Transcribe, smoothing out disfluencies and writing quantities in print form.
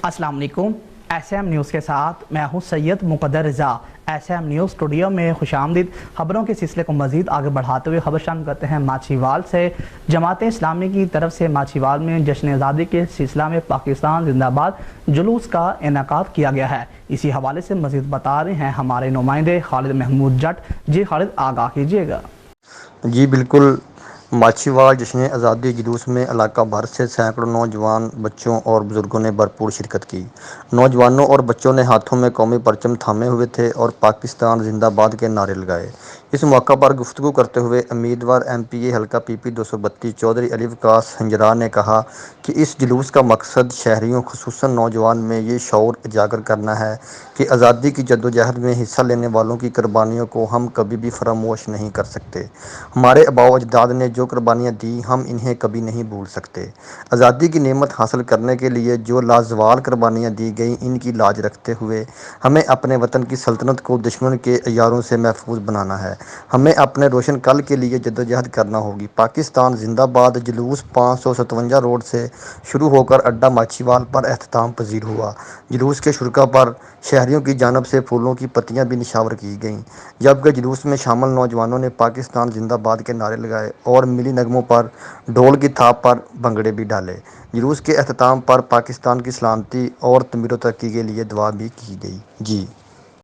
अस्सलाम वालेकुम। SM news के साथ मैं हूं सैयद मुक़द्दर रज़ा। SM न्यूज़ स्टूडियो में खुशामदीद। खबरों के सिलसिले को मज़ीद आगे बढ़ाते हुए खबर शामिल करते हैं माछीवाल से। जमात इस्लामी की तरफ से माछीवाल में जश्न आज़ादी के सिलसिला में पाकिस्तान जिंदाबाद जुलूस का इनेकाद किया गया है। इसी हवाले से मज़ीद बता रहे हैं हमारे नुमाइंदे खालिद महमूद जट। जी खालिद, आगाह कीजिएगा। जी बिल्कुल। माछीवाल जश्न आज़ादी जुलूस में इलाका भर से सैकड़ों नौजवान, बच्चों और बुजुर्गों ने भरपूर शिरकत की। नौजवानों और बच्चों ने हाथों में कौमी परचम थामे हुए थे और पाकिस्तान जिंदाबाद के नारे लगाए। इस मौका पर गुफ्तगू करते हुए उम्मीदवार MPA हल्का PP 232 चौधरी अली वकास हंजरा ने कहा कि इस जुलूस का मकसद शहरियों, खुसूसन नौजवान में ये शऊर उजागर करना है कि आज़ादी की जद्दोजहद में हिस्सा लेने वालों की कुर्बानियों को हम कभी भी फरामोश नहीं कर सकते। हमारे आबाओ अजदाद ने जो कुर्बानियाँ दी, हम इन्हें कभी नहीं भूल सकते। आज़ादी की नेमत हासिल करने के लिए जो लाजवाल कुर्बानियाँ दी गईं, इनकी लाज रखते हुए हमें अपने वतन की सल्तनत को दुश्मन के अयारों से महफूज बनाना है। हमें अपने रोशन कल के लिए जद्दोजहद करना होगी। पाकिस्तान जिंदाबाद जुलूस 557 रोड से शुरू होकर अड्डा माछीवाल पर अख्ताम पजीर हुआ। जुलूस के शुरा पर शहरियों की जानब से फूलों की पत्तियां भी निशावर की गईं, जबकि जुलूस में शामिल नौजवानों ने पाकिस्तान जिंदाबाद के नारे लगाए और मिली नगमों पर ढोल की थाप पर भंगड़े भी डाले। जुलूस के अख्ताम पर पाकिस्तान की सलामती और तमीर तरक्की के लिए दुआ भी की गई। जी।